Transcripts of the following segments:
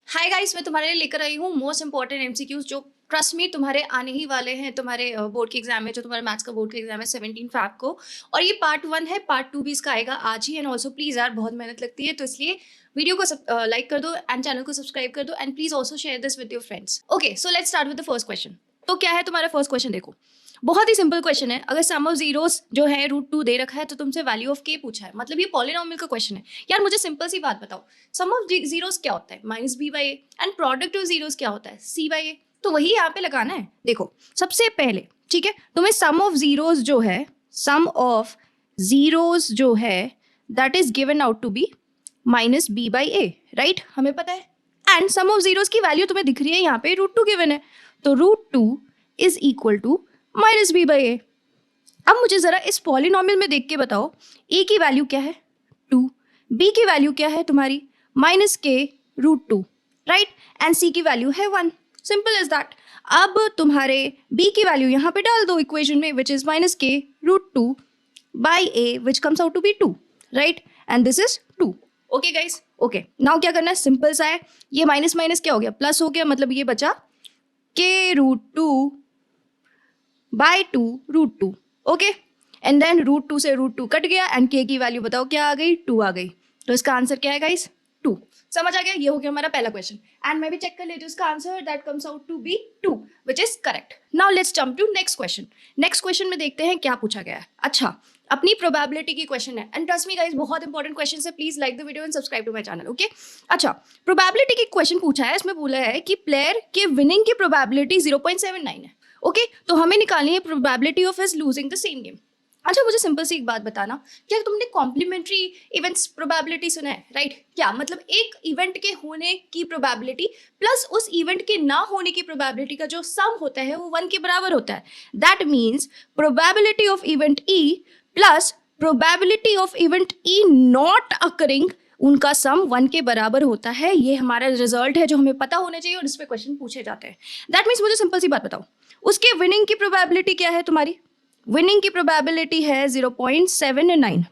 Hi guys, मैं तुम्हारे लिए लेकर आई हूँ मोस्ट इंपॉर्टेंट एमसीक्यूज जो ट्रस्ट मी तुम्हारे आने ही वाले हैं तुम्हारे बोर्ड के एग्जाम में। जो तुम्हारे मैथ्स का बोर्ड का एग्जाम है 17 फैब को, और ये पार्ट 1 है। पार्ट 2 भी इसका आएगा आज ही। एंड ऑल्सो प्लीज यार, बहुत मेहनत लगती है, तो इसलिए वीडियो को लाइक कर दो एंड चैनल को सब्सक्राइब कर दो and please also share this with your friends. Okay, so let's start with the first question. तो क्या है तुम्हारा फर्स्ट क्वेश्चन? देखो, बहुत ही सिंपल क्वेश्चन है। अगर सम ऑफ जीरोस जो है √2 दे रखा है तो तुमसे वैल्यू ऑफ के पूछा है, मतलब ये पॉलिनॉमियल का क्वेश्चन है। यार मुझे सिंपल सी बात बताओ, सम ऑफ जीरोस क्या होता है? -b/a। And product of zeros क्या होता है? c/a। तो वही यहाँ पे लगाना है। देखो सबसे पहले, ठीक है, तुम्हें सम ऑफ जीरोस जो है, सम ऑफ जीरोस जो है that is given out to be -b/a, right? हमें पता है। एंड सम ऑफ जीरोस की वैल्यू तुम्हें दिख रही है यहाँ पे, √2 गिवन है, तो √2 इज इक्वल टू -b/a। अब मुझे जरा इस पॉलिनॉमियल में देख के बताओ, a की वैल्यू क्या है? 2, b की वैल्यू क्या है तुम्हारी? -k√2, right? एंड c की वैल्यू है 1। Simple is that. अब तुम्हारे b की वैल्यू यहाँ पे डाल दो इक्वेशन में, which is -k√2/a, which comes out to be 2, right? And this is 2। Okay guys, okay. Now क्या करना है? सिंपल सा है। ये माइनस माइनस क्या हो गया? प्लस हो गया, मतलब ये बचा k√2/2 ओके। एंड देन √2 से √2 कट गया एंड k की वैल्यू बताओ क्या आ गई? 2 आ गई। तो इसका आंसर क्या है गाइस? 2। समझ आ गया? ये हो गया हमारा पहला क्वेश्चन। एंड मैं भी चेक कर लेती हूँ इसका answer, that comes out to be 2, which is correct. Now let's jump to next question. Next question में देखते हैं क्या पूछा गया है। अच्छा, अपनी प्रोबेबिलिटी की क्वेश्चन है। एंड ट्रस्ट मी गाइस, बहुत इंपॉर्टेंट क्वेश्चन है। Please like the video and subscribe to my channel, okay? अच्छा, प्रोबेबिलिटी की क्वेश्चन पूछा है। इसमें बोला है कि प्लेयर के विनिंग की प्रोबेबिलिटी 0.79 है। ओके, तो हमें निकालनी है probability of his losing the same game. अच्छा, मुझे सिंपल सी एक बात बताना, क्या तुमने कॉम्प्लीमेंट्री इवेंट्स प्रोबेबिलिटी सुना है? राइट? क्या मतलब एक इवेंट के होने की प्रोबेबिलिटी प्लस उस इवेंट के ना होने की प्रोबेबिलिटी का जो सम होता है वो 1 के बराबर होता है। That means probability of event E plus probability of event E not occurring, उनका सम 1 के बराबर होता है। ये हमारा रिजल्ट है जो हमें पता होना चाहिए और इस पे क्वेश्चन पूछे जाते हैं। दैट मीन्स मुझे सिंपल सी बात बताओ, उसके विनिंग की प्रोबेबिलिटी क्या है? तुम्हारी विनिंग की प्रोबेबिलिटी है 0.79,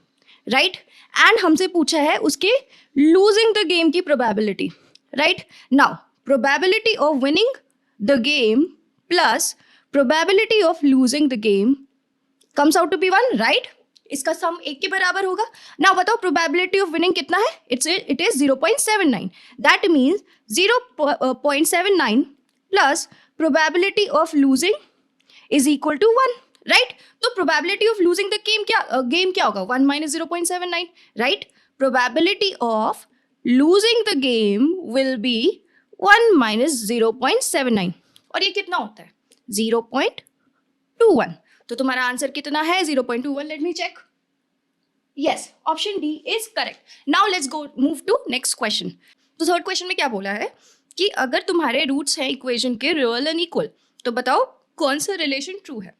राइट? एंड हमसे पूछा है उसके लूजिंग द गेम की probability, right? Now probability of winning the game plus probability of losing the game comes out to be 1, right? इसका सम 1 के बराबर होगा। नाउ बताओ प्रोबेबिलिटी ऑफ विनिंग कितना है? It is 0.79। That means 0.79 plus probability of losing is equal to 1, right? तो probability of losing the game क्या होगा? 1 minus 0.79, right? Probability of losing the game will be 1 minus 0.79, और ये कितना होता है? 0.21। तो तुम्हारा आंसर कितना है? 0.21। Let me check. Yes, option D is correct. Now let's go move to next question. तो थर्ड क्वेश्चन में क्या बोला है कि अगर तुम्हारे रूट्स हैं इक्वेशन के रियल एंड इक्वल, तो बताओ कौन सा रिलेशन ट्रू है।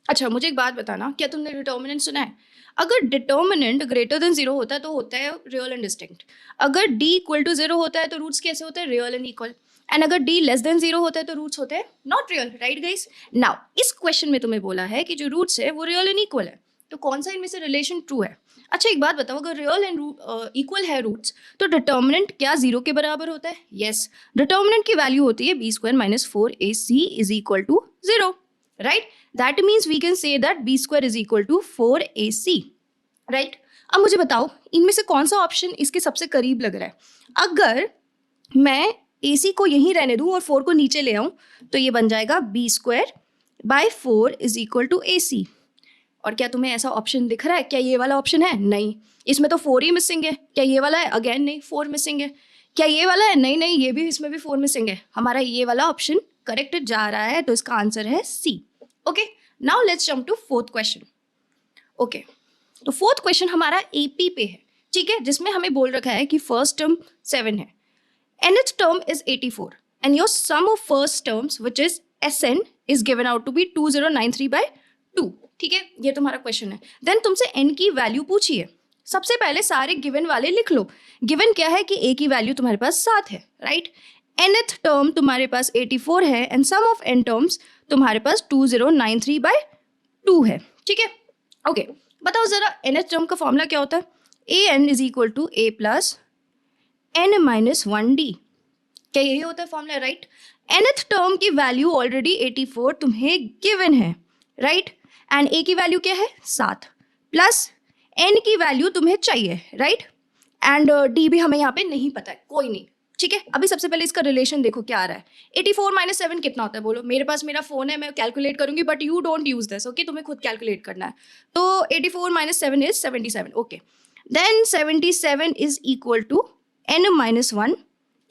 अच्छा, मुझे एक बात बताना, क्या तुमने डिटर्मिनेंट सुना है? अगर डिटर्मिनेंट ग्रेटर देन 0 होता है तो होता है रियल एंड डिस्टिंक्ट। अगर d इक्वल टू 0 होता है तो रूट्स कैसे होते हैं? Real and equal. एंड अगर d लेस देन 0 होता है तो रूट्स होते हैं not real, right guys? Now इस क्वेश्चन में तुम्हें बोला है कि जो रूट्स है वो रियल एंड इक्वल है, तो कौन सा इनमें से रिलेशन ट्रू है? अच्छा, एक बात बताओ, अगर रियल एंड इक्वल है रूट्स, तो डिटर्मिनेंट क्या 0 के बराबर होता है? यस, डिटर्मिनेंट की वैल्यू होती है b² - 4ac is equal to 0, right? That means we can say that b² is equal to 4ac, right? अब मुझे बताओ इनमें से कौन सा ऑप्शन इसके सबसे करीब लग रहा है? अगर मैं ac को यहीं रहने दूं और 4 को नीचे ले आऊं तो ये बन जाएगा b²/4 is equal to ac। और क्या तुम्हें ऐसा ऑप्शन दिख रहा है? क्या ये वाला ऑप्शन है? नहीं, इसमें तो 4 ही मिसिंग है। क्या ये वाला है? अगेन नहीं, 4 मिसिंग है। क्या ये वाला है? नहीं नहीं, ये भी, इसमें भी 4 मिसिंग है। हमारा ये वाला ऑप्शन करेक्ट जा रहा है, तो इसका आंसर है C. Okay, now let's jump to fourth question. Okay, तो फोर्थ क्वेश्चन हमारा एपी पे है, ठीक है, जिसमें हमें बोल रखा है कि फर्स्ट टर्म 7 है, nth term is 84 and your sum of first terms which is Sn is given out to be 2093/2, ठीक है? ये तुम्हारा क्वेश्चन है। देन तुमसे n की वैल्यू पूछी है। सबसे पहले सारे गिवन वाले लिख लो। गिवन क्या है कि a की वैल्यू तुम्हारे पास 7 है, राइट? nth टर्म तुम्हारे पास 84 है and sum of n terms तुम्हारे पास 2093/2 है, ठीक है? ओके, बताओ जरा nth टर्म का फॉर्मूला क्या होता है? an is equal to a plus n - 1d। क्या यही होता है फॉर्मूला, राइट? nth टर्म की वैल्यू ऑलरेडी 84 तुम्हें गिवन है, राइट? एंड a की वैल्यू क्या है 7 प्लस n की वैल्यू तुम्हें चाहिए, राइट? एंड d भी हमें यहाँ पे नहीं पता है, कोई नहीं, ठीक है? अभी सबसे पहले इसका रिलेशन देखो क्या आ रहा है। 84 माइनस 7 कितना होता है बोलो? मेरे पास मेरा फोन है, मैं कैलकुलेट करूंगी, but you don't use this, okay? तुम्हें खुद कैलकुलेट करना है। तो 84 minus 7 is 77, okay? Then 77 is equal to n minus 1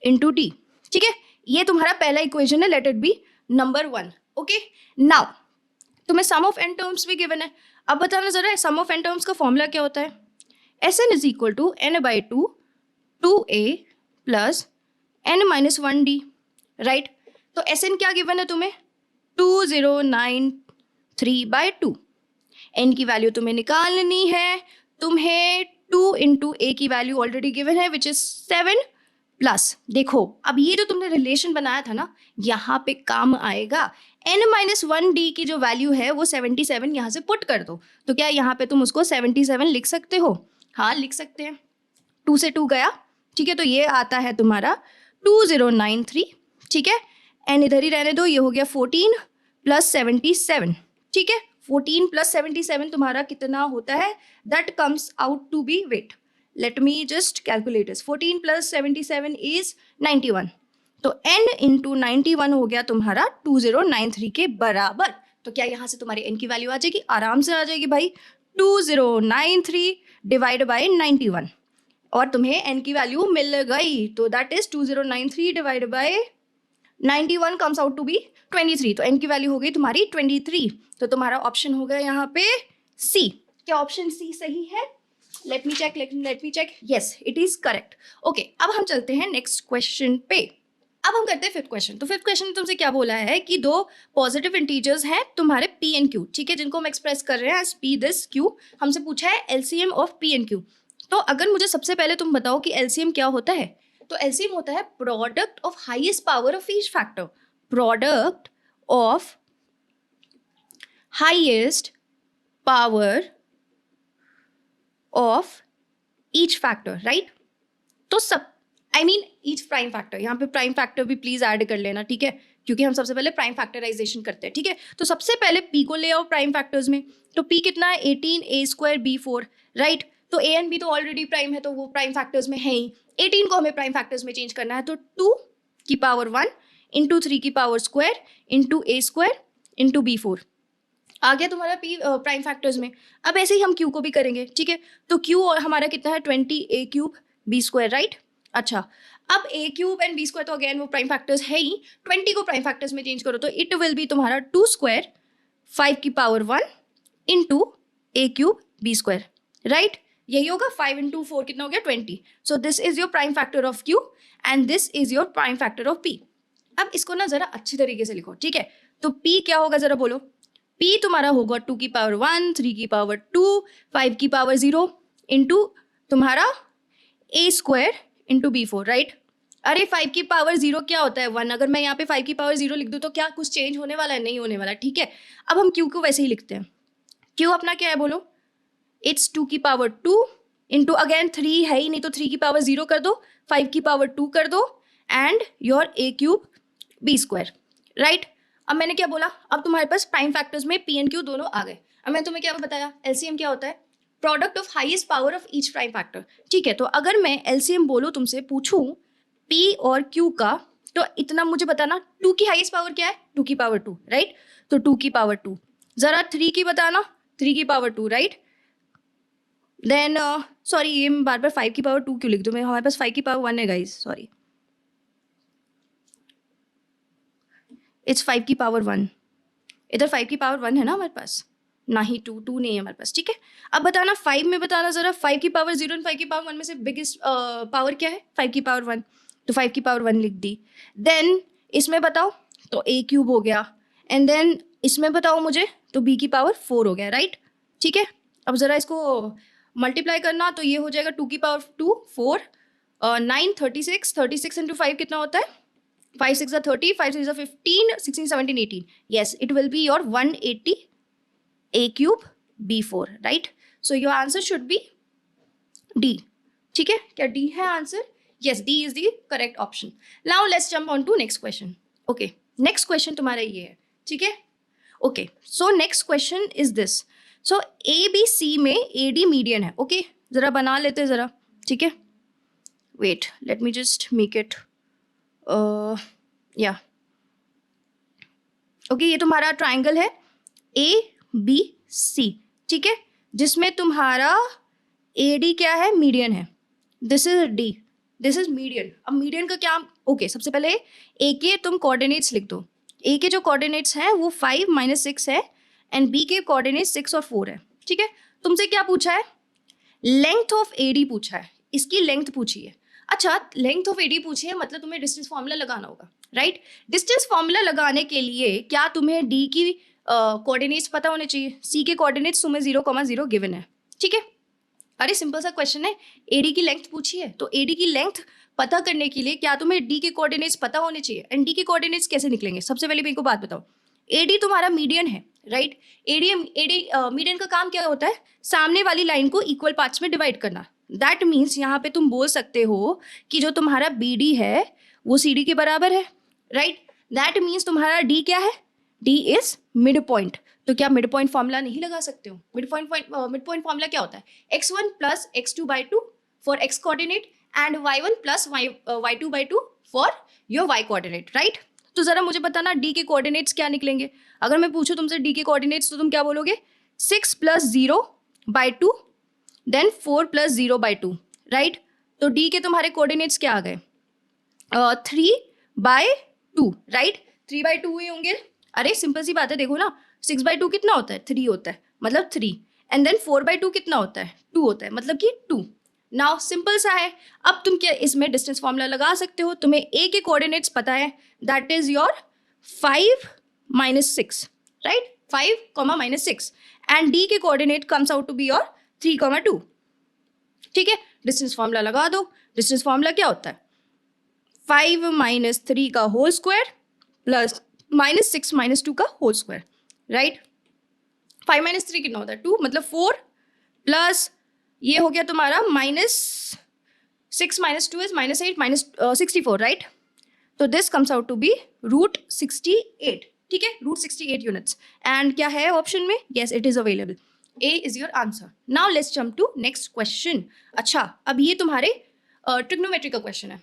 into D, ठीक है? ये तुम्हारा पहला इक्वेशन है, let it be number 1, okay? Now तुम्हें सम ऑफ n टर्म्स भी गिवन है। अब बताना जरा सम ऑफ n टर्म्स का फॉर्मूला क्या होता है? Sn is equal to n by 2 2a plus n minus 1d, right? तो Sn क्या गिवन है तुम्हें? 2093 बाई 2। n की वैल्यू तुम्हें निकालनी है, तुम्हें 2 इंटू ए की वैल्यू ऑलरेडी गिवन है विच इज 7 प्लस, देखो अब ये जो तुमने रिलेशन बनाया था ना, यहाँ पे काम आएगा। n माइनस 1d की जो वैल्यू है वो 77 यहाँ से पुट कर दो, तो क्या यहाँ पे तुम उसको 77 लिख सकते हो? हाँ लिख सकते हैं, 2 से 2 गया, ठीक है? तो ये आता है तुम्हारा 2093, ठीक है? n इधर ही रहने दो, ये हो गया 14 प्लस 77, ठीक है? 14 प्लस 77 तुम्हारा कितना होता है? That comes out to be, wait let me just calculate इस, 14 प्लस 77 इज 91, तो n इंटू 91 हो गया तुम्हारा 2093 के बराबर। तो क्या यहाँ से तुम्हारी n की वैल्यू आ जाएगी? आराम से आ जाएगी भाई, 2093 डिवाइड बाई 91, और तुम्हें n की वैल्यू मिल गई। तो that is 2093 divide by 91 comes out to be 23, तो n की वैल्यू हो गई तुम्हारी 23। तो तुम्हारा ऑप्शन हो गया यहाँ पे C। क्या ऑप्शन C सही है? Let me check, yes it is correct. Okay, अब हम चलते हैं नेक्स्ट क्वेश्चन पे। अब हम करते हैं फिफ्थ क्वेश्चन। तो फिफ्थ क्वेश्चन में तुमसे क्या बोला है कि दो पॉजिटिव इंटीजर्स हैं तुम्हारे p एंड q, ठीक है, जिनको हम एक्सप्रेस कर रहे हैं एज p दिस q। हमसे पूछा है LCM of p and q। तो अगर मुझे सबसे पहले तुम बताओ कि एलसीएम क्या होता है, तो एलसीएम होता है product of highest power of each factor, product of highest power of each factor, right? तो सब ईच प्राइम फैक्टर, यहाँ पे प्राइम फैक्टर भी प्लीज ऐड कर लेना, ठीक है, क्योंकि हम सबसे पहले प्राइम फैक्टराइजेशन करते हैं, ठीक है? तो सबसे पहले p को ले आओ प्राइम फैक्टर्स में। तो p कितना है? 18 a स्क्वायर b 4, राइट? तो a एंड b तो ऑलरेडी प्राइम है, तो वो प्राइम फैक्टर्स में है ही। 18 को हमें प्राइम फैक्टर्स में चेंज करना है, तो 2 की पावर 1 इंटू 3 की power square into a square into b 4 आ गया तुम्हारा p प्राइम फैक्टर्स में। अब ऐसे ही हम q को भी करेंगे, ठीक है? तो q हमारा कितना है? 20 a cube b square, right? अच्छा, अब a cube and b square तो अगेन वो प्राइम फैक्टर्स है ही, 20 को प्राइम फैक्टर्स में चेंज करो तो इट विल बी तुम्हारा 2 स्क्वायर 5 की power 1 into a cube b square, right? यही होगा, 5 इंटू 4 कितना हो गया? 20। सो this is your prime factor of q and this is your prime factor of p। अब इसको ना जरा अच्छी तरीके से लिखो, ठीक है? तो p क्या होगा जरा बोलो? p तुम्हारा होगा 2 की पावर 1, 3 की पावर 2, 5 की पावर 0 इंटू तुम्हारा a square into b 4, right? अरे 5 की पावर 0 क्या होता है? 1। अगर मैं यहाँ पे 5 की पावर 0 लिख दूँ तो क्या कुछ चेंज होने वाला है? नहीं होने वाला, ठीक है? अब हम q को वैसे ही लिखते हैं। q अपना क्या है बोलो? इट्स 2 की पावर 2 इंटू अगेन 3 है ही नहीं, तो 3 की पावर 0 कर दो, 5 की पावर 2 कर दो and your a cube b square, right? अब मैंने क्या बोला? अब तुम्हारे पास प्राइम फैक्टर्स में p एंड q दोनों आ गए। अब मैंने तुम्हें क्या बताया? एलसीएम क्या होता है? Product of highest power of each prime factor, ठीक है? तो अगर मैं एलसीएम बोलूँ तुमसे, पूछूं p और q का, तो इतना मुझे बताना, 2 की हाईएस्ट पावर क्या है? 2 की पावर 2, राइट? तो 2 की पावर 2। जरा 3 की बताना, 3 की पावर 2, राइट? देन सॉरी, ये मैं बार बार 5 की पावर 2 क्यों लिख दूँ? मैं, हमारे पास 5 की पावर 1 है गाइज, सॉरी, इट्स 5 की पावर 1। इधर 5 की पावर 1 है ना हमारे पास, ना ही 2 नहीं है हमारे पास, ठीक है? अब बताना 5 में, बताना जरा 5 की पावर 0 एंड 5 की पावर 1 में से बिगेस्ट पावर क्या है? 5 की पावर 1, तो 5 की पावर 1 लिख दी। देन इसमें बताओ तो a क्यूब हो गया, एंड देन इसमें बताओ मुझे तो b की पावर 4 हो गया, राइट? ठीक है, अब जरा इसको मल्टीप्लाई करना, तो ये हो जाएगा 2 की पावर 2 4 9 36, 36 इंटू 5 कितना होता है? 5 6 30, 5 6 15, 16 17 18, yes it will be your 180 a cube b4, right? So your answer should be D, ठीक है? क्या D है answer? Yes, D is the correct option. Now let's jump on to next question. Okay, next question तुम्हारा ये है, ठीक है? Okay, so next question is this. So A, B, C में AD मीडियन है. Okay, जरा बना लेते हैं जरा, ठीक है? Wait, let me just make it. Yeah. Okay, ये तुम्हारा ट्राइंगल है A, B, C, ठीक है? जिसमें तुम्हारा AD क्या है? मीडियन है. This is D, this is median. अब मीडियन का क्या? ओके, सबसे पहले ए के तुम कोऑर्डिनेट्स लिख दो. ए के जो कोऑर्डिनेट्स हैं वो 5 - 6 है एंड बी के कोऑर्डिनेट्स 6 और 4 है, ठीक है? तुमसे क्या पूछा है? लेंथ ऑफ एडी पूछा है, इसकी लेंथ पूछी है. अच्छा, लेंथ ऑफ एडी पूछी है मतलब तुम्हें डिस्टेंस फॉर्मूला लगाना होगा, राइट? डिस्टेंस फॉर्मूला लगाने के लिए क्या तुम्हें डी की कोऑर्डिनेट्स पता होने चाहिए? सी के कोऑर्डिनेट्स तुम्हें 0,0 गिवन है, ठीक है? अरे सिंपल सा क्वेश्चन है, एडी की लेंथ पूछी है तो एडी की लेंथ पता करने के लिए क्या तुम्हें डी के कोऑर्डिनेट्स पता होने चाहिए? एंड डी के कोऑर्डिनेट्स कैसे निकलेंगे? सबसे पहले मेरे को बात बताओ. एडी तुम्हारा मीडियन है, राइट? एडी मीडियन का काम क्या होता है? सामने वाली लाइन को इक्वल पार्ट्स में डिवाइड करना. दैट मीन्स यहाँ पे तुम बोल सकते हो कि जो तुम्हारा बी डी है वो सी डी के बराबर है, राइट? दैट मीन्स तुम्हारा डी क्या है? D is mid point. तो क्या मिड पॉइंट फॉर्मूला नहीं लगा सकते हो? मिड पॉइंट फॉर्मूला क्या होता है? x1 + x2/2 for x coordinate and y1 + y2/2 for your y coordinate, right? तो जरा मुझे बताना डी के कोऑर्डिनेट्स क्या निकलेंगे. अगर मैं पूछूं तुमसे डी के कोऑर्डिनेट्स तो तुम क्या बोलोगे? 6 + 0/2 देन 4 + 0/2, राइट? तो डी के तुम्हारे कोऑर्डिनेट्स क्या आ गए? 3/2, राइट? 3/2 ही होंगे. अरे सिंपल सी बात है, देखो ना, 6/2 कितना होता है? 3 होता है, मतलब 3. एंड देन 4/2 कितना होता है? 2 होता है, मतलब कि 2. नाउ सिंपल सा है. अब तुम क्या इसमें डिस्टेंस फॉर्मूला लगा सकते हो. तुम्हें ए के कोऑर्डिनेट्स पता है, that is your 5 - 6, right? 5, -6 and D के coordinate comes out to be your 3, 2, ठीक है? डिस्टेंस फॉर्मूला लगा दो. डिस्टेंस फॉर्मूला क्या होता है? 5 - 3 का होल स्क्वायर प्लस -6 - 2 का होल स्क्वायर, राइट? 5 - 3 कितना होता है? 2, मतलब 4 प्लस ये हो गया तुम्हारा -6 - 2 इज -8 - 64, राइट? तो this comes out to be √68, ठीक है? √68 यूनिट्स. एंड क्या है ऑप्शन में? Yes, it is available. A is your answer. Now let's jump to next question. अच्छा, अब ये तुम्हारे ट्रिग्नोमेट्री का क्वेश्चन है.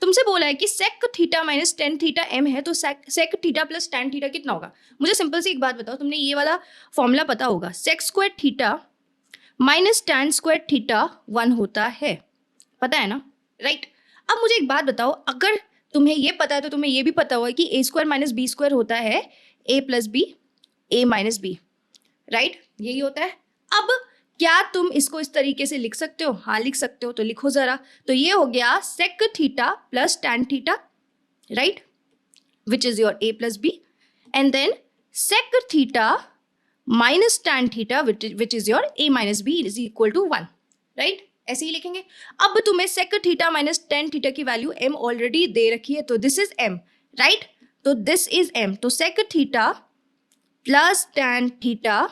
तुमसे बोला है कि sec theta - tan theta m है तो sec थीटा + tan थीटा कितना होगा? मुझे सिंपल सी एक बात बताओ, तुमने ये वाला फॉर्मूला पता होगा. sec² थीटा - tan² थीटा 1 होता है, पता है ना, राइट? अब मुझे एक बात बताओ, अगर तुम्हें ये पता है तो तुम्हें ये भी पता होगा कि a² - b² होता है a + b, a - b, right? यही होता है. अब क्या तुम इसको इस तरीके से लिख सकते हो? हाँ, लिख सकते हो. तो लिखो जरा. तो ये हो गया sec theta + tan theta, right? Which is your a + b and then sec theta - tan theta which is your a - b is equal to 1, right? ऐसे ही लिखेंगे. अब तुम्हें sec थीटा - tan थीटा की वैल्यू m ऑलरेडी दे रखी है, तो दिस इज m, राइट? तो दिस इज m. तो sec theta + tan theta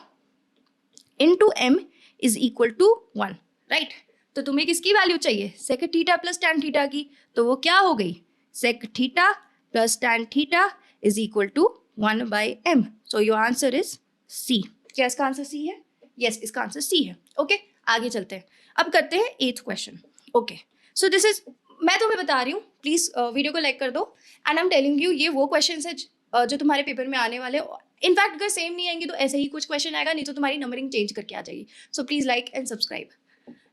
into m is equal to 1, right? तो तुम्हें किसकी वैल्यू चाहिए? sec थीटा + tan थीटा की. तो वो क्या हो गई? sec theta + tan theta is equal to 1/m. So your answer is C. क्या इसका आंसर C है? यस, इसका आंसर C है. ओके, आगे चलते हैं. अब करते हैं 8th question. Okay, so this is, मैं तुम्हें बता रही हूँ, प्लीज वीडियो को लाइक कर दो. And I am telling you, ये वो क्वेश्चन है जो तुम्हारे पेपर में आने वाले. इनफैक्ट अगर सेम नहीं आएंगे तो ऐसे ही कुछ क्वेश्चन आएगा, नहीं तो तुम्हारी नंबरिंग चेंज करके आ जाएगी. So please like and subscribe.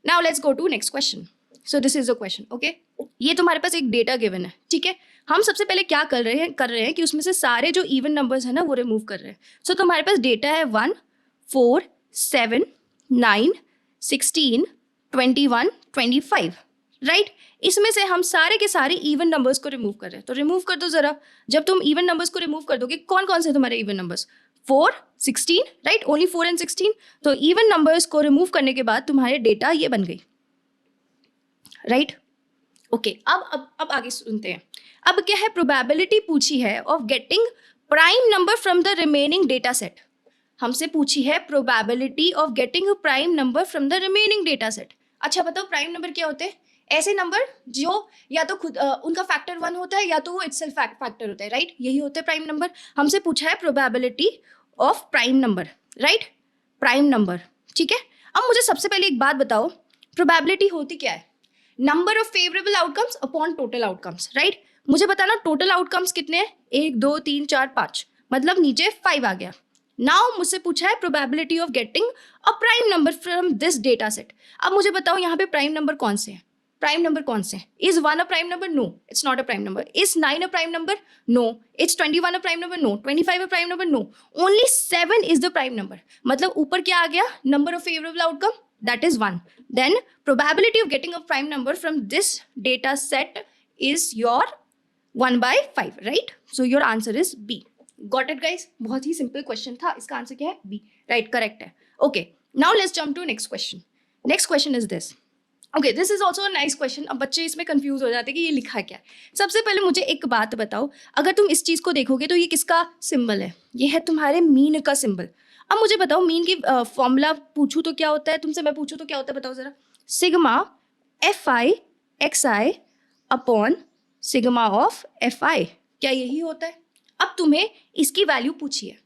Now let's go to next question. So this is the question. Okay, ये तुम्हारे पास एक डेटा गिवन है, ठीक है? हम सबसे पहले क्या कर रहे हैं कि उसमें से सारे जो इवन नंबर्स हैं ना वो रिमूव कर रहे हैं. सो तुम्हारे पास डेटा है 1, 4, 7, 9, 16, 21, 25, राइट? इसमें से हम सारे के सारे इवन नंबर्स को रिमूव कर रहे हैं. तो रिमूव कर दो जरा. जब तुम इवन नंबर्स को रिमूव कर दोगे, कौन कौन से तुम्हारे even numbers? 4, 16, right? Only 4 and 16. तो इवन नंबर्स को रिमूव करने के बाद तुम्हारे डेटा ये बन गई, राइट? ओके, अब आगे सुनते हैं. अब क्या है? प्रोबेबिलिटी पूछी है of getting prime number from the remaining data set. हमसे पूछी है probability of getting prime number from the remaining data set. अच्छा बताओ, प्राइम नंबर क्या होते हैं? ऐसे नंबर जो या तो खुद उनका फैक्टर 1 होता है या तो वो इटसेल्फ फैक्टर होता है, राइट? यही होते हैं प्राइम नंबर। हमसे पूछा है probability of prime number, right? Prime number, ठीक है। अब मुझे सबसे पहले एक बात बताओ, प्रोबेबिलिटी होती क्या है? Number of favourable outcomes upon total outcomes, right? मुझे बताना टोटल आउटकम्स कितने हैं? 1 2 3 4 5, मतलब नीचे 5 आ गया। नाउ मुझसे पूछा है probability of getting a prime number from this data set. अब मुझे बताओ यहाँ पे प्राइम नंबर कौन से हैं? प्राइम नंबर कौन से हैं? Is 1 a prime number? No, it's not a prime number. Is 9 a prime number? No. It's 21 a prime number? No. 25 a prime number? No. Only 7 is the prime number. मतलब ऊपर क्या आ गया? Number of favourable outcome, that is 1. Then probability of getting a prime number from this data set is your 1 by 5, right? So your answer is B. Got it guys? बहुत ही simple question था, इसका answer क्या है? B, right? Correct है। Okay, now let's jump to next question. Next question is this. Okay, this is also a nice question. अब बच्चे इसमें कंफ्यूज हो जाते हैं कि ये लिखा क्या है। सबसे पहले मुझे एक बात बताओ, अगर तुम इस चीज को देखोगे तो ये किसका सिंबल है? ये है तुम्हारे मीन का सिंबल। अब मुझे बताओ मीन की फॉर्मूला पूछूं तो क्या होता है? तुमसे मैं पूछूं तो क्या होता है? बताओ जरा। Sigma F I X I upon sigma of F I, क्या यही होता है? अब तुम्हें इसकी वैल्यू पूछी है,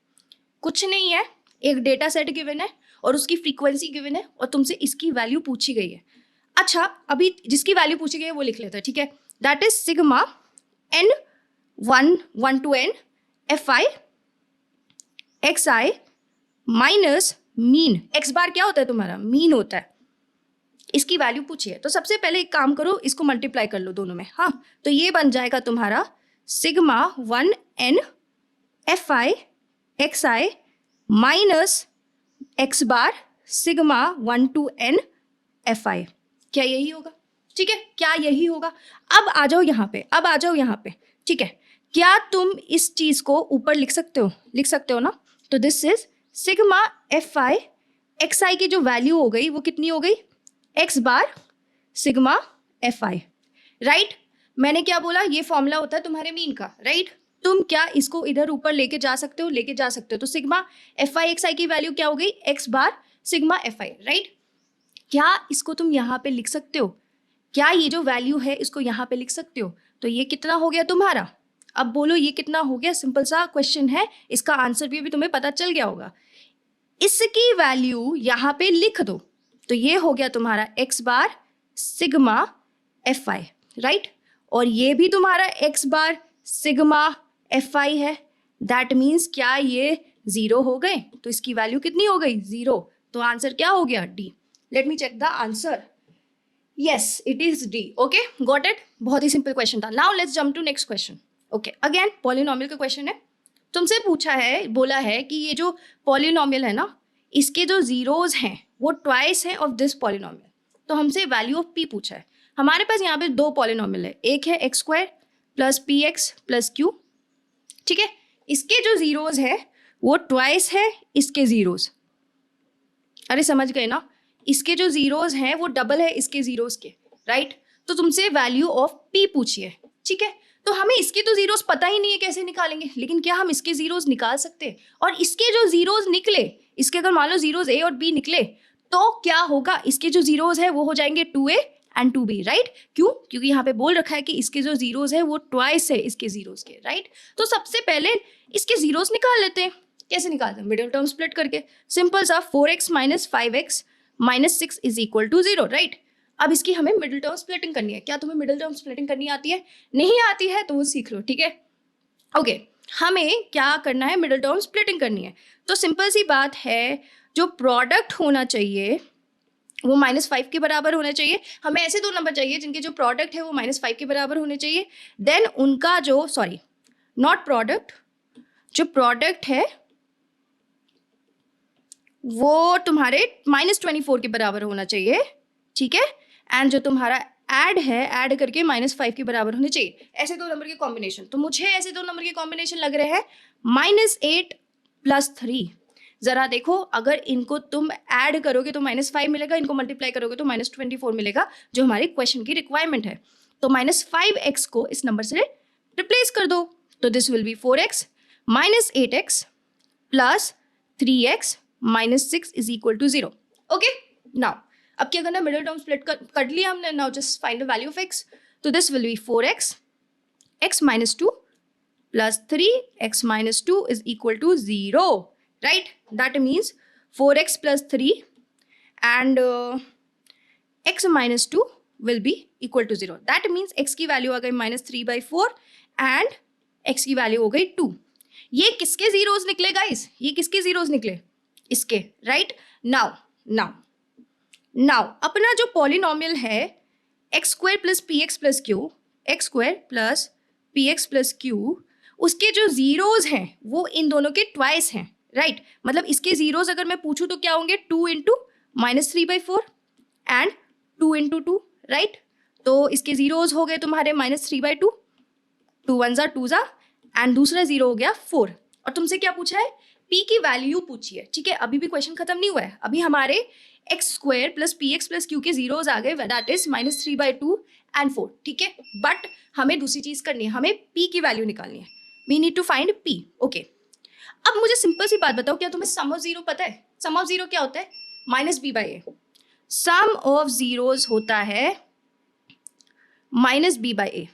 कुछ नहीं है, एक डेटा सेट गिवन है और उसकी फ्रीक्वेंसी गिवन है और तुमसे इसकी वैल्यू पूछी गई है। अच्छा, अभी जिसकी वैल्यू पूछी गई है वो लिख लेते हैं, ठीक है? That is sigma N 1 to N F I X I minus mean. X bar क्या होता है तुम्हारा? मीन होता है। इसकी वैल्यू पूछी है तो सबसे पहले एक काम करो, इसको मल्टीप्लाई कर लो दोनों में। हाँ, तो ये बन जाएगा तुम्हारा sigma 1 N F I X I minus X bar sigma 1 to N F I. क्या यही होगा? ठीक है, क्या यही होगा? अब आ जाओ यहाँ पे, अब आ जाओ यहाँ पे, ठीक है? क्या तुम इस चीज को ऊपर लिख सकते हो? लिख सकते हो ना? तो this is sigma F I X I की जो वैल्यू हो गई वो कितनी हो गई? X bar sigma F I, right? मैंने क्या बोला? ये फॉर्मूला होता है तुम्हारे मीन का, राइट? तुम क्या इसको इधर ऊपर लेके जा सकते हो? लेके जा सकते हो। तो sigma F I X I की वैल्यू क्या हो गई? X bar sigma F I, right? क्या इसको तुम यहाँ पे लिख सकते हो? क्या ये जो वैल्यू है इसको यहाँ पे लिख सकते हो? तो ये कितना हो गया तुम्हारा? अब बोलो ये कितना हो गया? सिंपल सा क्वेश्चन है, इसका आंसर भी अभी तुम्हें पता चल गया होगा। इसकी वैल्यू यहाँ पे लिख दो तो ये हो गया तुम्हारा X bar sigma F I, right? और ये भी तुम्हारा X bar sigma F I है। दैट मीन्स क्या ये 0 हो गए? तो इसकी वैल्यू कितनी हो गई? 0। तो आंसर क्या हो गया? D. Let me check the answer. Yes, it is D. Okay, got it? बहुत ही सिंपल क्वेश्चन था। Now let's jump to next question. Okay, again polynomial का क्वेश्चन है। तुमसे पूछा है, बोला है कि ये जो पॉलिनोमियल है ना, इसके जो जीरोज हैं वो ट्वाइस है ऑफ दिस पॉलिनोमियल। तो हमसे वैल्यू ऑफ पी पूछा है। हमारे पास यहाँ पे 2 पॉलिनोमियल है, एक है x square plus P x plus Q, ठीक है? इसके जो जीरोज है वो ट्वाइस है इसके जीरोज। अरे समझ गए ना? इसके जो जीरोज हैं वो डबल है इसके जीरोज के, राइट? तो तुमसे वैल्यू ऑफ पी पूछी है, ठीक है? तो हमें इसके तो जीरोज पता ही नहीं है कैसे निकालेंगे, लेकिन क्या हम इसके जीरोज निकाल सकते हैं? और इसके जो जीरोज निकले, इसके अगर मान लो जीरोज ए और बी निकले तो क्या होगा? इसके जो जीरोज है वो हो जाएंगे 2a एंड 2b, राइट? क्यों? क्योंकि यहाँ पे बोल रखा है कि इसके जो जीरोज है वो ट्वाइस है इसके जीरोज के, राइट? तो सबसे पहले इसके जीरोज निकाल लेते हैं। कैसे निकालते हैं? मिडिल टर्म स्प्लिट करके। सिंपल सा 4x minus 5x minus 6 is equal to 0, right? अब इसकी हमें मिडिल टर्म स्प्लिटिंग करनी है। क्या तुम्हें मिडिल टर्म स्प्लिटिंग करनी आती है? नहीं आती है तो वो सीख लो, ठीक है? ओके, हमें क्या करना है? मिडिल टर्म स्प्लिटिंग करनी है। तो सिंपल सी बात है, जो प्रोडक्ट होना चाहिए वो -5 के बराबर होना चाहिए। हमें ऐसे 2 नंबर चाहिए जिनके जो प्रोडक्ट है वो -5 के बराबर होने चाहिए। देन उनका जो नॉट प्रोडक्ट, जो प्रोडक्ट है वो तुम्हारे -24 के बराबर होना चाहिए, ठीक है? एंड जो तुम्हारा ऐड है, ऐड करके -5 के बराबर होने चाहिए। ऐसे 2 नंबर के कॉम्बिनेशन। तो मुझे ऐसे 2 नंबर के कॉम्बिनेशन लग रहे हैं -8 +3। जरा देखो, अगर इनको तुम ऐड करोगे तो -5 मिलेगा, इनको मल्टीप्लाई करोगे तो -24 मिलेगा, जो हमारे क्वेश्चन की रिक्वायरमेंट है। तो -5x को इस नंबर से रिप्लेस कर दो। तो this will be 4x minus 8x plus 3x minus 6 is equal to 0। Okay, now अब क्या करना, मिडिल टर्म स्प्लिट कर लिया हमने. Now just find the value of X. तो this will be 4x, x minus 2 plus 3, x minus 2 is equal to 0, right? That means 4x plus 3 and x minus 2 will be equal to 0. That means x की value आ गई -3/4 and x की value हो गई 2. ये किसके zeros निकले guys? ये किसके जीरोस निकले? इसके, राइट? नाउ अपना जो पॉलिनोमियल है x square plus P x plus Q, x square plus P x plus Q, उसके जो जीरोज हैं वो इन दोनों के ट्वाइस हैं, राइट? मतलब इसके जीरोज अगर मैं पूछूं तो क्या होंगे, 2 इंटू -3/4 एंड 2 इंटू 2, राइट? तो इसके जीरोज हो गए तुम्हारे -3/2, 2 1 ज़ा 2 ज़ा एंड दूसरा जीरो हो गया 4. और तुमसे क्या पूछा है, p की वैल्यू पूछी है, ठीक है? अभी भी क्वेश्चन खत्म नहीं हुआ है, अभी हमारे x square plus P x plus Q के जीरोज आ गए, दैट इज -3/2 एंड 4, ठीक है? बट हमें दूसरी चीज करनी है, हमें p की वैल्यू निकालनी है. We need to find p. Okay, अब मुझे सिंपल सी बात बताओ, क्या तुम्हें सम ऑफ जीरो पता है? सम ऑफ जीरो क्या होता है? -b/a. सम ऑफ जीरोज होता है -b/a,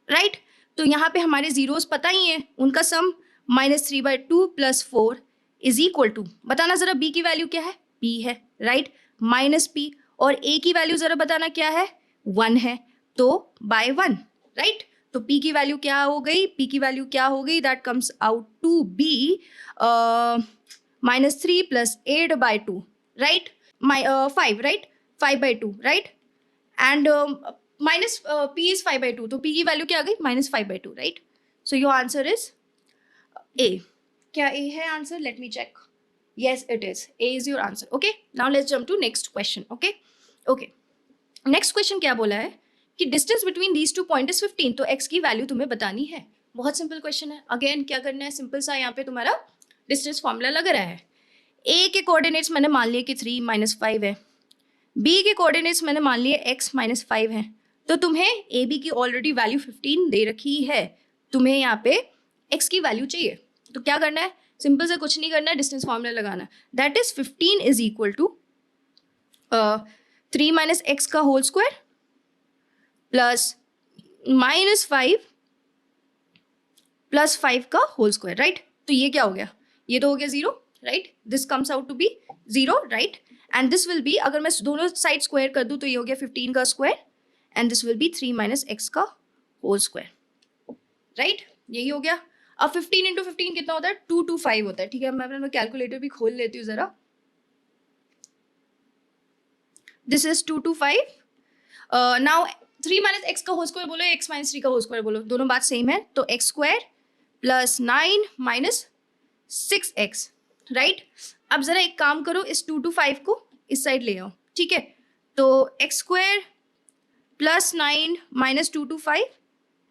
राइट? तो यहाँ पे हमारे जीरोस पता ही है, उनका sum -3/2 plus 4 is equal to, बताना जरा b की वैल्यू क्या है? p है, राइट? -p. और a की वैल्यू जरा बताना क्या है? 1 है, तो बाय 1, राइट? तो p की वैल्यू क्या हो गई? p की वैल्यू क्या हो गई? That comes out to be -3 plus 8/2, right? 5, right? 5/2, right? And p is 5/2, तो p की वैल्यू क्या आ गई? -5/2, right? So your answer is a. क्या a है answer? Let me check. Yes, it is. A is your answer. Okay. Now let's jump to next question. Okay. Next question क्या बोला है कि distance between these two points is 15. तो x की value तुम्हें बतानी है. बहुत सिंपल क्वेश्चन है. अगेन क्या करना है, सिंपल सा यहाँ पे तुम्हारा डिस्टेंस फॉर्मूला लग रहा है. a के कोऑर्डिनेट्स मैंने मान लिए कि 3 -5 है. b के कोऑर्डिनेट्स मैंने मान लिए x -5 है. तो तुम्हें a b की ऑलरेडी वैल्यू 15 दे रखी है. तुम्हें यहाँ पे x की वैल्यू चाहिए. तो क्या करना है, सिंपल से कुछ नहीं करना है, डिस्टेंस फॉर्मूला लगाना. That is 15 is equal to 3 - x का होल स्क्वायर प्लस -5 प्लस 5 का होल स्क्वायर, राइट? तो ये क्या हो गया, ये तो हो गया 0, right? This comes out to be 0, right? And this will be, अगर मैं दोनों साइड स्क्वायर कर दूं तो ये हो गया 15 का square and this will B 3 - x का होल स्क्वायर, राइट? यही हो गया. अब 15 इंटू 15 कितना होता है? 225 होता है, ठीक है? मैं अपना कैलकुलेटर भी खोल लेती हूँ जरा. This is 225. नाउ 3 - x का होल स्क्वायर बोलो, x - 3 का होल स्क्वायर बोलो, दोनों बात सेम है. तो x square plus 9 - 6x, right? अब जरा एक काम करो, इस 225 को इस साइड ले आओ, ठीक है? तो x square plus 9 - 225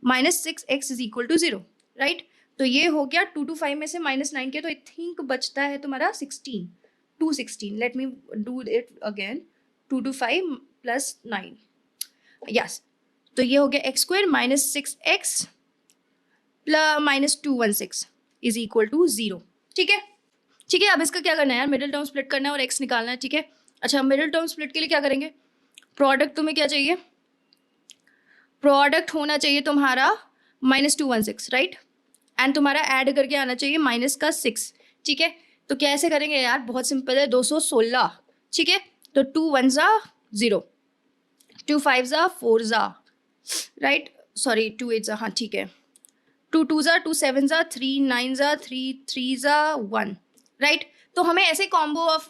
- 6x is equal to 0, right? तो ये हो गया 225 में से -9 के, तो आई थिंक बचता है तुम्हारा 16, 216. Let me do it again. 225 plus 9, yes. तो ये हो गया x square -6x plus -216 is equal to 0, ठीक है? ठीक है, अब इसका क्या करना है यार, मिडिल टर्म स्प्लिट करना है और x निकालना है, ठीक है? अच्छा, मिडिल टर्म स्प्लिट के लिए क्या करेंगे, प्रोडक्ट तुम्हें क्या चाहिए, प्रोडक्ट होना चाहिए तुम्हारा -216, राइट? एंड तुम्हारा ऐड करके आना चाहिए -6, ठीक है? तो कैसे करेंगे यार, बहुत सिंपल है, 216, ठीक है? तो 2 1 ज़ा 0, 2 5 ज़ा 4 ज़ा, राइट? सॉरी 2 8 ज़ा, हाँ ठीक है. 2 2 ज़ा 2 7 ज़ा 3 9 ज़ा 3 3 ज़ा 1, राइट? तो हमें ऐसे कॉम्बो ऑफ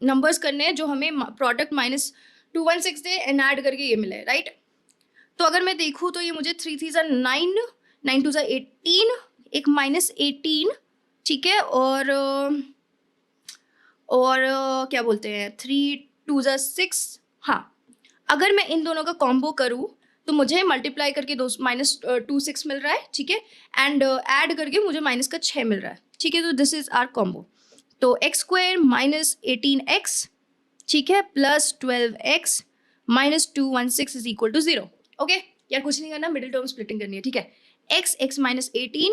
नंबर्स करने हैं जो हमें प्रोडक्ट -216 दे एंड ऐड करके ये मिले, राइट? तो अगर मैं देखूँ तो ये मुझे 3 3 ज़ा 9 9 2 ज़ा 18, एक -18, ठीक है? और क्या बोलते हैं, 3 2 ज़ा 6. हाँ, अगर मैं इन दोनों का कॉम्बो करूँ तो मुझे मल्टीप्लाई करके -26 मिल रहा है, ठीक है? एंड ऐड करके मुझे -6 मिल रहा है, ठीक है? तो दिस इज आवर कॉम्बो. तो x स्क्वायर -18x, ठीक है, plus 12x -216 is equal to 0. Okay यार, कुछ नहीं करना, मिडिल टर्म स्प्लिटिंग करनी है, ठीक है? x -18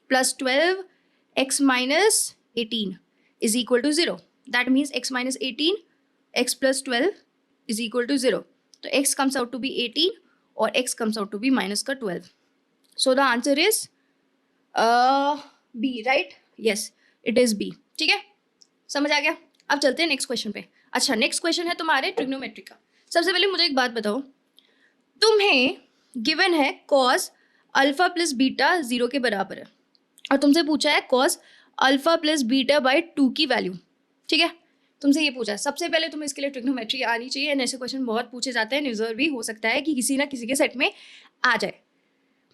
plus 12x -18 is equal to 0. That means x - 18 x plus 12 is equal to 0. तो x comes out to be 18 और x comes out to be minus का 12. So the answer is B, right? Yes, it is B. ठीक है, समझ आ गया. अब चलते हैं नेक्स्ट क्वेश्चन पे. अच्छा, नेक्स्ट क्वेश्चन है तुम्हारे ट्रिग्नोमेट्री का. सबसे पहले मुझे एक बात बताओ, तुम्हें गिवन है cos अल्फा प्लस बीटा 0 के बराबर है और तुमसे पूछा है cos alpha plus beta by 2 की वैल्यू. ठीक है, तुमसे ये पूछा है. सबसे पहले तुम्हें इसके लिए ट्रिग्नोमेट्री आनी चाहिए. एंड ऐसे क्वेश्चन बहुत पूछे जाते हैं, रिजर्व भी हो सकता है कि किसी ना किसी के सेट में आ जाए.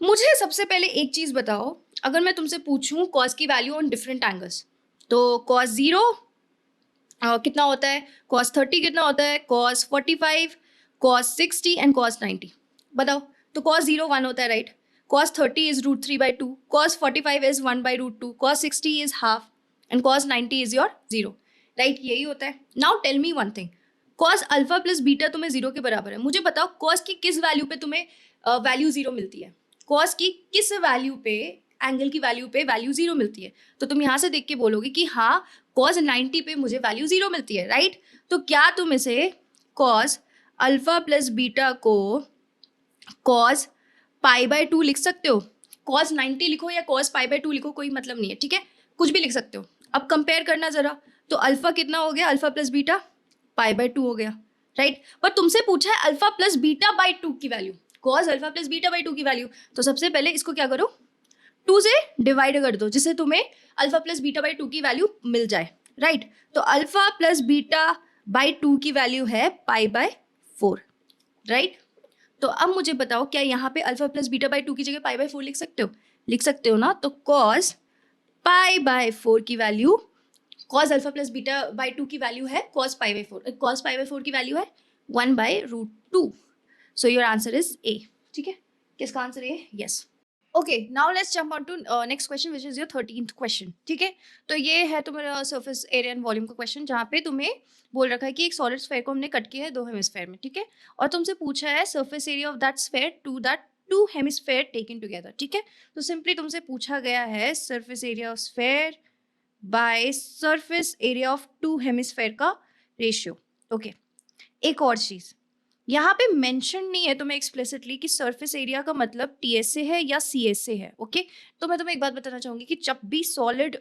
मुझे सबसे पहले एक चीज़ बताओ, अगर मैं तुमसे पूछूं cos की वैल्यू ऑन डिफरेंट एंगल्स, तो cos 0 कितना होता है, cos 30 कितना होता है, cos 45, cos 60 एंड cos 90. बताओ. तो cos 0 1 होता है, right? cos 30 is √3/2, cos 45 is 1/√2, cos 60 is half and cos 90 is your 0, राइट? यही होता है. Now tell me one thing, cos alpha plus beta तुम्हें 0 के बराबर है. मुझे बताओ cos की किस वैल्यू पे तुम्हें वैल्यू 0 मिलती है? cos की किस वैल्यू पे, एंगल की वैल्यू पे वैल्यू 0 मिलती है? तो तुम यहाँ से देख के बोलोगे कि हाँ cos 90 पे मुझे वैल्यू 0 मिलती है, राइट? तो क्या तुम इसे cos अल्फा प्लस बीटा को cos π/2 लिख सकते हो? cos 90 लिखो या cos π/2 लिखो, कोई मतलब नहीं है, ठीक है? कुछ भी लिख सकते हो. अब कंपेयर करना जरा, तो अल्फा कितना हो गया, अल्फा प्लस बीटा π/2 हो गया, राइट? पर तुमसे पूछा है अल्फा प्लस बीटा बाई 2 की value, cos alpha plus beta by 2 की वैल्यू. तो सबसे पहले इसको क्या करो, 2 से डिवाइड कर दो, जिससे तुम्हें अल्फा प्लस बीटा बाई 2 की वैल्यू मिल जाए, राइट? तो अल्फा प्लस बीटा बाई 2 की वैल्यू है π/4, राइट? तो अब मुझे बताओ, क्या यहाँ पे अल्फा प्लस बीटा बाई 2 की जगह π/4 लिख सकते हो? लिख सकते हो ना. तो cos π/4 की value, cos alpha plus beta by 2 की वैल्यू है cos π/4. cos π/4 की वैल्यू है 1/√2. So your answer is A. ठीक है, किसका answer A? Yes. Okay, now let's jump on to next question which is your 13th question. ठीक है, तो ये है तुम्हारा सरफेस एरिया एंड वॉल्यूम का क्वेश्चन, जहाँ पे तुम्हें बोल रखा है कि एक सॉलिड स्फेयर को हमने कट किया है 2 हेमिस्फेयर में. ठीक है, और तुमसे पूछा है surface area of that sphere to that 2 hemisphere taken together. ठीक है, तो सिंपली तुमसे पूछा गया है surface area of sphere by surface area of 2 hemisphere का रेशियो. ओके, एक और चीज़ यहाँ पे मेंशन नहीं है तुम्हें एक्सप्लिसिटली कि सरफेस एरिया का मतलब टीएसए है या सीएसए है. ओके, तो मैं तुम्हें एक बात बताना चाहूँगी कि जब भी सॉलिड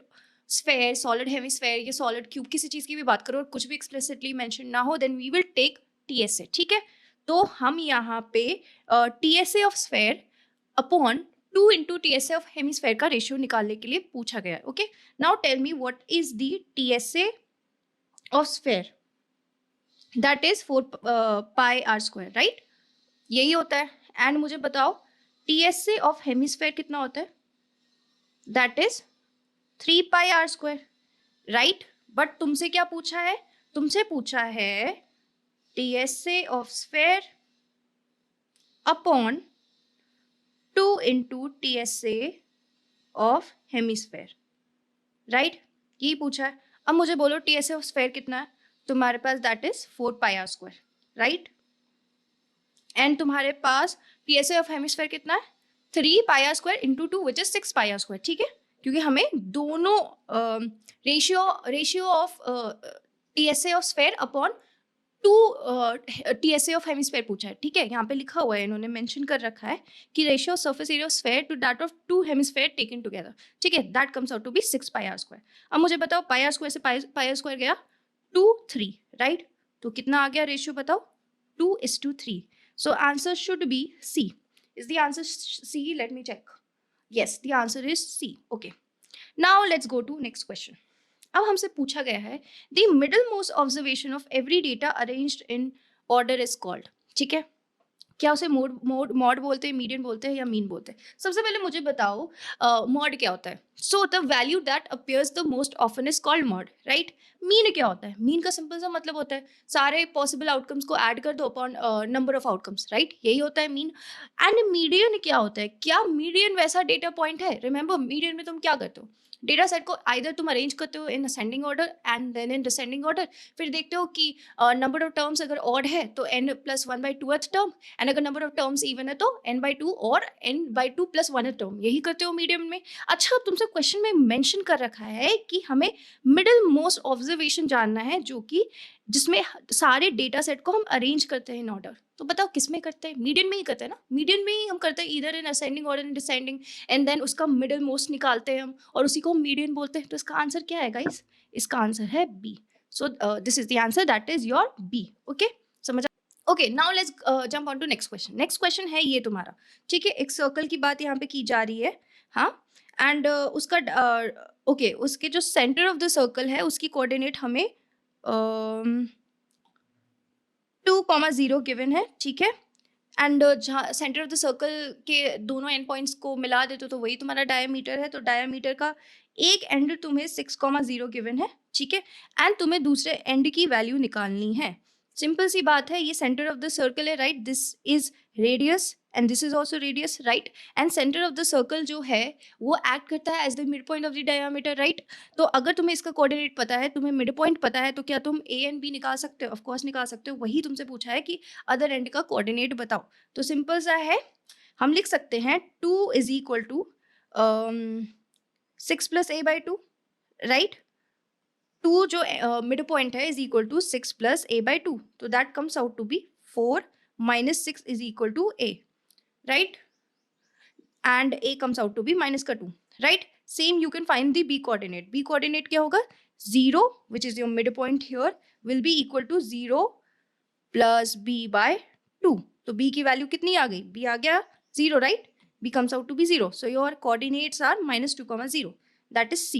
स्फेयर, सॉलिड हेमिस्फेयर या सॉलिड क्यूब किसी चीज़ की भी बात करो और कुछ भी एक्सप्लिसिटली मेंशन ना हो, then we will take TSA. ठीक है, तो हम यहाँ पे TSA of sphere upon 2 into TSA of hemisphere का रेशियो निकालने के लिए पूछा गया है. Okay, now tell me what is the TSA of sphere. That is 4 πr², right? यही होता है. एंड मुझे बताओ टीएसए ऑफ हेमिस्फेयर कितना होता है? That is 3 πr², right? But तुमसे क्या पूछा है? तुमसे पूछा है TSA of sphere upon 2 into TSA of hemisphere, right? यही पूछा है. अब मुझे बोलो टीएसए ऑफ स्फेयर कितना है तुम्हारे पास? That is 4 πr², right? And तुम्हारे पास टीएसए ऑफ हेमिस्फेयर कितना है? 3 πr² into 2 which is 6 πr². ठीक है, क्योंकि हमें दोनों ratio of TSA of sphere upon 2 TSA of hemisphere पूछा है. ठीक है, यहाँ पे लिखा हुआ है, इन्होंने मेंशन कर रखा है कि ratio of surface area of sphere to that of 2 hemisphere taken together. ठीक है, that comes out to be 6 πr². अब मुझे बताओ πr² से πr² गया 2 3, राइट? तो कितना आ गया रेशियो बताओ? 2:3. So answer should be C. Is the answer C? Let me check. Yes, the answer is C. Okay, now let's go to next question. अब हमसे पूछा गया है the middle most observation of every data arranged in order is called. ठीक है, क्या उसे mod बोलते हैं, मीडियन बोलते हैं या मीन बोलते हैं? सबसे पहले मुझे बताओ मॉड क्या होता है. So the value that appears the most often is called mod, right? Mean क्या होता है? मीन का सिंपल सा मतलब होता है सारे पॉसिबल आउटकम्स को ऐड कर दो upon number of outcomes, right? यही होता है मीन. एंड मीडियन क्या होता है? क्या मीडियन वैसा डेटा पॉइंट है? रिमेंबर, मीडियन में तुम क्या करते हो? डेटा सेट को आइदर तुम अरेंज करते हो in ascending order and then in descending order. फिर देखते हो कि नंबर ऑफ टर्म्स अगर ऑड है तो n+1/2th टर्म, एंड अगर नंबर ऑफ टर्म्स इवन है तो n/2 और n/2 + 1 है टर्म, यही करते हो मीडियम में। अच्छा, अब तुमसे क्वेश्चन में मेंशन कर रखा है कि हमें मिडिल मोस्ट ऑब्जर्वेशन जानना है, जो कि जिसमें सारे डेटा सेट को हम अरेंज करते हैं इन ऑर्डर। तो बताओ किस में करते हैं? मीडियन में ही करते हैं ना, मीडियन में ही हम करते हैं, इधर इन असेंडिंग और इन डिसेंडिंग, एंड देन उसका मिडिल मोस्ट निकालते हैं हम और उसी को मीडियन बोलते हैं। तो इसका आंसर क्या है गाइस? इसका आंसर है B. So this is the answer, that is your B. Okay, समझ? Okay, now let's jump on to next question. Next question है ये तुम्हारा, ठीक है, एक सर्कल की बात यहाँ पे की जा रही है, हाँ, एंड उसका ओके, उसके जो सेंटर ऑफ द सर्कल है उसकी कोऑर्डिनेट हमें 2,0 गिवन है, ठीक है, एंड जहाँ सेंटर ऑफ द सर्कल के दोनों एंड पॉइंट्स को मिला देते तो वही तुम्हारा डायमीटर है। तो डायमीटर का एक एंड तुम्हें 6,0 गिवन है, ठीक है, एंड तुम्हें दूसरे एंड की वैल्यू निकालनी है। सिंपल सी बात है, ये सेंटर ऑफ द सर्कल है, right, this is radius and this is also radius, right, and centre of the circle जो है वो एक्ट करता है as the mid point of the diameter, right. तो अगर तुम्हें इसका कोऑर्डिनेट पता है, तुम्हें मिड पॉइंट पता है, तो क्या तुम ए एंड बी निकाल सकते हो? ऑफकोर्स निकाल सकते हो। वही तुमसे पूछा है कि अदर एंड का कोऑर्डिनेट बताओ। तो सिंपल सा है, हम लिख सकते हैं 2 is equal to 6 + a/2, right. 2 जो मिड पॉइंट है इज इक्वल टू 6 + a/2, तो that comes out to be 4 - 6 is equal to a, right, and a comes out to be -2, right. Same you can find the b coordinate. B coordinate क्या होगा? 0, which is your midpoint here, will be equal to 0 plus b/2. तो b की value कितनी आ गई? b आ गया 0, right. b comes out to be 0. So your coordinates are -2, 0. That is C.